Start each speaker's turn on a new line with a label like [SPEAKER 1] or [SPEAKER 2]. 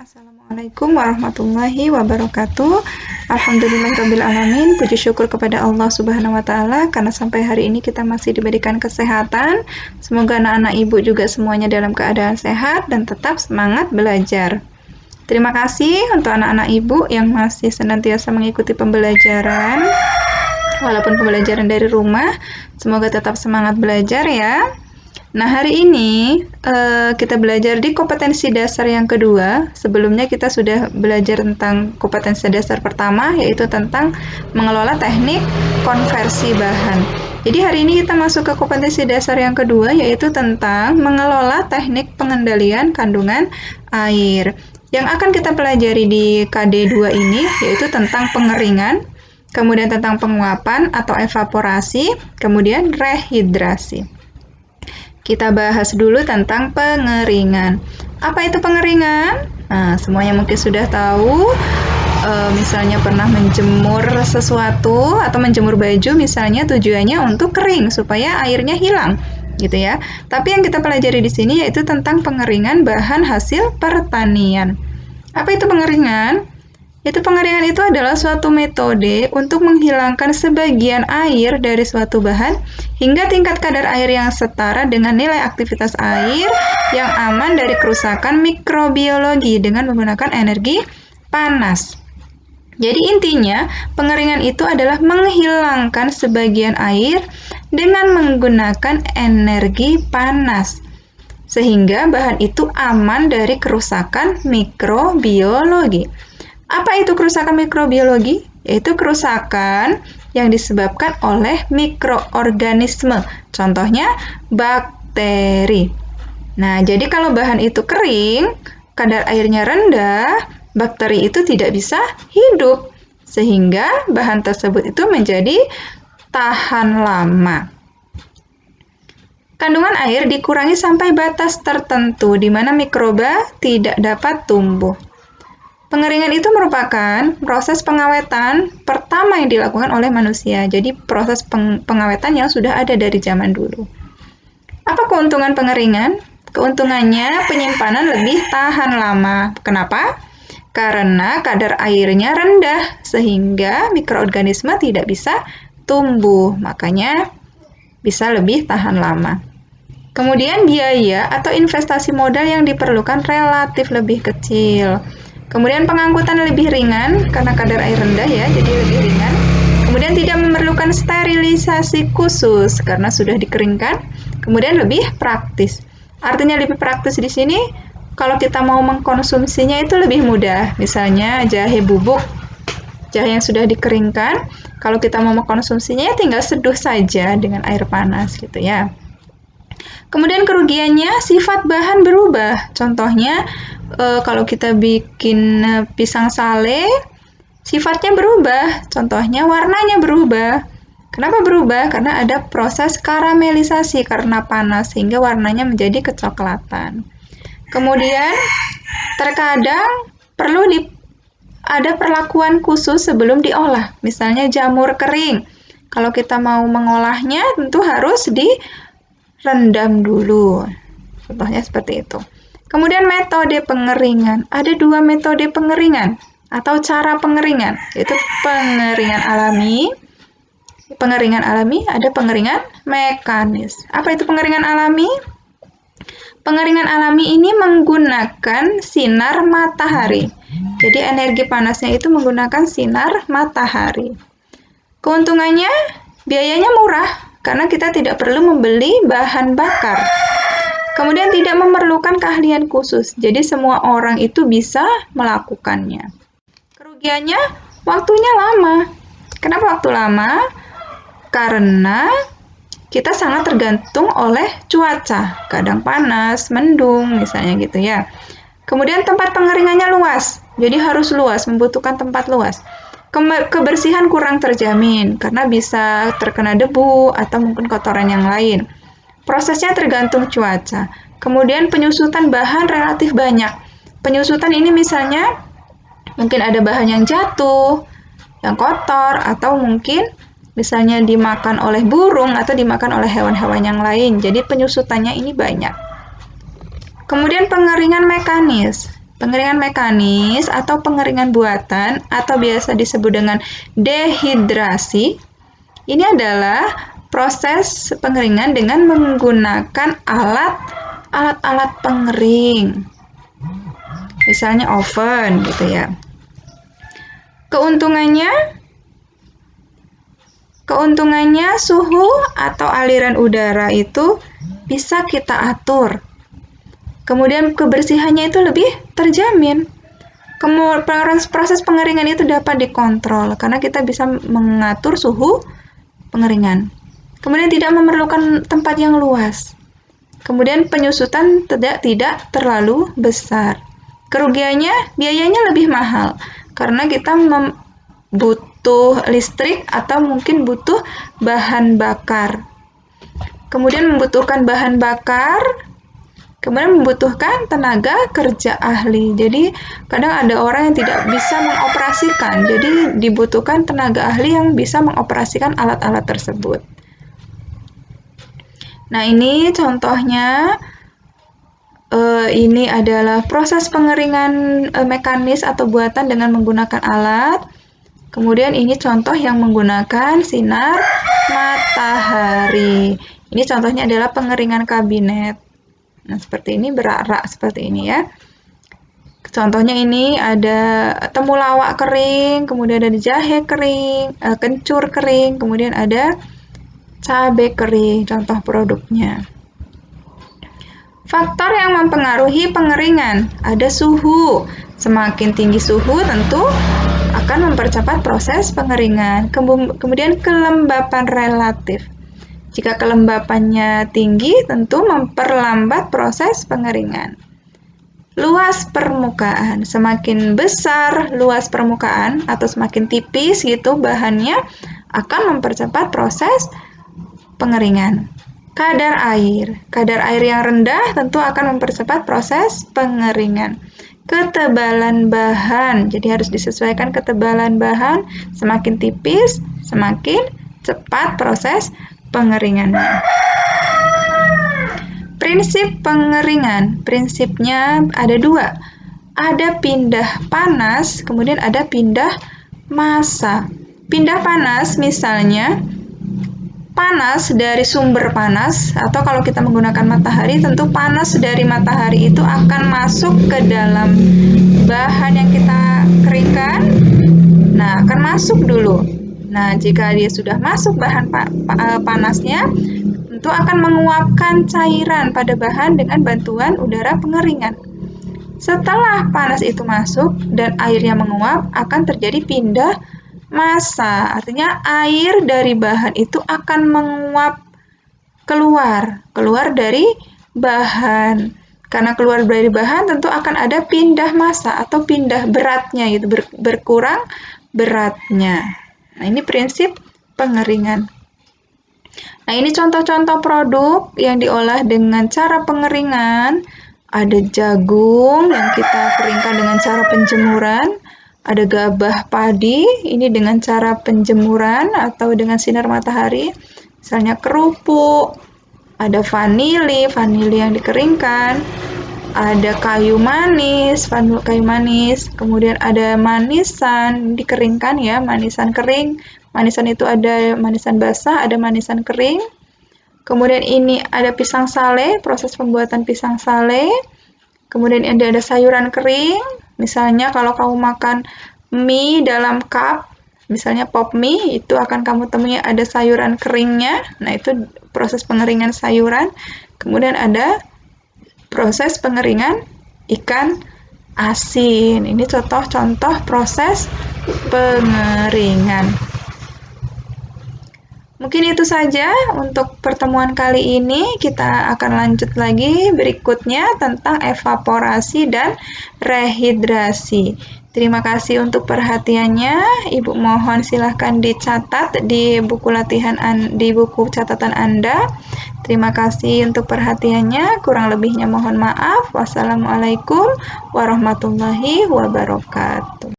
[SPEAKER 1] Assalamualaikum warahmatullahi wabarakatuh. Alhamdulillahirrabbilalamin. Puji syukur kepada Allah Subhanahu wa Ta'ala karena sampai hari ini kita masih diberikan kesehatan. Semoga anak-anak ibu juga semuanya dalam keadaan sehat dan tetap semangat belajar. Terima kasih untuk anak-anak ibu yang masih senantiasa mengikuti pembelajaran walaupun pembelajaran dari rumah. Semoga tetap semangat belajar ya. Nah, hari ini kita belajar di kompetensi dasar yang kedua. Sebelumnya kita sudah belajar tentang kompetensi dasar pertama, yaitu tentang mengelola teknik konversi bahan. Jadi hari ini kita masuk ke kompetensi dasar yang kedua, yaitu tentang mengelola teknik pengendalian kandungan air. Yang akan kita pelajari di KD2 ini, yaitu tentang pengeringan, kemudian tentang penguapan atau evaporasi, kemudian rehidrasi. Kita bahas dulu tentang pengeringan. Apa itu pengeringan? Nah, semuanya mungkin sudah tahu. Misalnya pernah menjemur sesuatu atau menjemur baju, misalnya tujuannya untuk kering supaya airnya hilang, gitu ya. Tapi yang kita pelajari di sini yaitu tentang pengeringan bahan hasil pertanian. Apa itu pengeringan? Pengeringan itu adalah suatu metode untuk menghilangkan sebagian air dari suatu bahan hingga tingkat kadar air yang setara dengan nilai aktivitas air yang aman dari kerusakan mikrobiologi dengan menggunakan energi panas. Jadi intinya, pengeringan itu adalah menghilangkan sebagian air dengan menggunakan energi panas, sehingga bahan itu aman dari kerusakan mikrobiologi. Apa itu kerusakan mikrobiologi? Yaitu kerusakan yang disebabkan oleh mikroorganisme. Contohnya, bakteri. Nah, jadi kalau bahan itu kering, kadar airnya rendah, bakteri itu tidak bisa hidup. Sehingga bahan tersebut itu menjadi tahan lama. Kandungan air dikurangi sampai batas tertentu, di mana mikroba tidak dapat tumbuh. Pengeringan itu merupakan proses pengawetan pertama yang dilakukan oleh manusia. Jadi proses pengawetan yang sudah ada dari zaman dulu. Apa keuntungan pengeringan? Keuntungannya penyimpanan lebih tahan lama. Kenapa? Karena kadar airnya rendah sehingga mikroorganisme tidak bisa tumbuh. Makanya bisa lebih tahan lama. Kemudian biaya atau investasi modal yang diperlukan relatif lebih kecil. Kemudian pengangkutan lebih ringan karena kadar air rendah ya, jadi lebih ringan. Kemudian tidak memerlukan sterilisasi khusus karena sudah dikeringkan. Kemudian lebih praktis. Artinya lebih praktis di sini kalau kita mau mengkonsumsinya itu lebih mudah. Misalnya jahe bubuk, jahe yang sudah dikeringkan, kalau kita mau mengkonsumsinya ya tinggal seduh saja dengan air panas gitu ya. Kemudian kerugiannya sifat bahan berubah. Contohnya kalau kita bikin pisang sale, sifatnya berubah. Contohnya warnanya berubah. Kenapa berubah? Karena ada proses karamelisasi karena panas sehingga warnanya menjadi kecoklatan. Kemudian terkadang perlu ada perlakuan khusus sebelum diolah. Misalnya jamur kering. Kalau kita mau mengolahnya tentu harus direndam dulu. Contohnya seperti itu. Kemudian metode pengeringan. Ada dua metode pengeringan atau cara pengeringan, yaitu pengeringan alami. Pengeringan alami, ada pengeringan mekanis. Apa itu pengeringan alami? Pengeringan alami ini menggunakan sinar matahari. Jadi energi panasnya itu menggunakan sinar matahari. Keuntungannya, biayanya murah karena kita tidak perlu membeli bahan bakar. Kemudian tidak memerlukan keahlian khusus, jadi semua orang itu bisa melakukannya. Kerugiannya, waktunya lama. Kenapa waktu lama? Karena kita sangat tergantung oleh cuaca, kadang panas, mendung, misalnya gitu ya. Kemudian tempat pengeringannya luas, jadi harus luas, membutuhkan tempat luas. Kebersihan kurang terjamin, karena bisa terkena debu atau mungkin kotoran yang lain. Prosesnya tergantung cuaca. Kemudian penyusutan bahan relatif banyak. Penyusutan ini misalnya mungkin ada bahan yang jatuh, yang kotor, atau mungkin misalnya dimakan oleh burung atau dimakan oleh hewan-hewan yang lain. Jadi penyusutannya ini banyak. Kemudian pengeringan mekanis. Pengeringan mekanis atau pengeringan buatan atau biasa disebut dengan dehidrasi, ini adalah proses pengeringan dengan menggunakan alat-alat pengering. Misalnya oven gitu ya. Keuntungannya suhu atau aliran udara itu bisa kita atur. Kemudian kebersihannya itu lebih terjamin. Proses pengeringan itu dapat dikontrol karena kita bisa mengatur suhu pengeringan. Kemudian tidak memerlukan tempat yang luas. Kemudian penyusutan tidak terlalu besar. Kerugiannya, biayanya lebih mahal karena kita butuh listrik atau mungkin butuh bahan bakar. Kemudian membutuhkan bahan bakar, kemudian membutuhkan tenaga kerja ahli. Jadi kadang ada orang yang tidak bisa mengoperasikan, jadi dibutuhkan tenaga ahli yang bisa mengoperasikan alat-alat tersebut. Nah, ini contohnya. Ini adalah proses pengeringan mekanis atau buatan dengan menggunakan alat. Kemudian ini contoh yang menggunakan sinar matahari. Ini contohnya adalah pengeringan kabinet. Nah, seperti ini, berak-rak seperti ini ya. Contohnya ini ada temulawak kering, kemudian ada jahe kering, kencur kering, kemudian ada cabai kering, contoh produknya. Faktor yang mempengaruhi pengeringan, ada suhu. Semakin tinggi suhu tentu akan mempercepat proses pengeringan. Kemudian kelembapan relatif. Jika kelembapannya tinggi, tentu memperlambat proses pengeringan. Luas permukaan, semakin besar luas permukaan atau semakin tipis gitu bahannya akan mempercepat proses pengeringan. Kadar air yang rendah tentu akan mempercepat proses pengeringan. Ketebalan bahan, jadi harus disesuaikan ketebalan bahan, semakin tipis, semakin cepat proses pengeringannya. Prinsip pengeringan, prinsipnya ada dua. Ada pindah panas, kemudian ada pindah massa. Pindah panas misalnya, panas dari sumber panas, atau kalau kita menggunakan matahari, tentu panas dari matahari itu akan masuk ke dalam bahan yang kita keringkan. Nah, akan masuk dulu. Nah, jika dia sudah masuk bahan panasnya, tentu akan menguapkan cairan pada bahan dengan bantuan udara pengeringan. Setelah panas itu masuk dan airnya menguap, akan terjadi pindah massa, artinya air dari bahan itu akan menguap keluar dari bahan. Karena keluar dari bahan tentu akan ada pindah massa atau pindah beratnya, itu berkurang beratnya. Nah, ini prinsip pengeringan. Nah, ini contoh-contoh produk yang diolah dengan cara pengeringan. Ada jagung yang kita keringkan dengan cara penjemuran. Ada gabah padi, ini dengan cara penjemuran atau dengan sinar matahari. Misalnya kerupuk, ada vanili yang dikeringkan, ada kayu manis, kemudian ada manisan dikeringkan ya, manisan kering. Manisan itu ada manisan basah, ada manisan kering. Kemudian ini ada pisang sale, proses pembuatan pisang sale. Kemudian ada sayuran kering. Misalnya kalau kamu makan mie dalam cup, misalnya pop mie, itu akan kamu temui ada sayuran keringnya. Nah, itu proses pengeringan sayuran. Kemudian ada proses pengeringan ikan asin. Ini contoh-contoh proses pengeringan. Mungkin itu saja untuk pertemuan kali ini. Kita akan lanjut lagi berikutnya tentang evaporasi dan rehidrasi. Terima kasih untuk perhatiannya. Ibu mohon silahkan dicatat di buku di buku catatan Anda. Terima kasih untuk perhatiannya. Kurang lebihnya mohon maaf. Wassalamualaikum warahmatullahi wabarakatuh.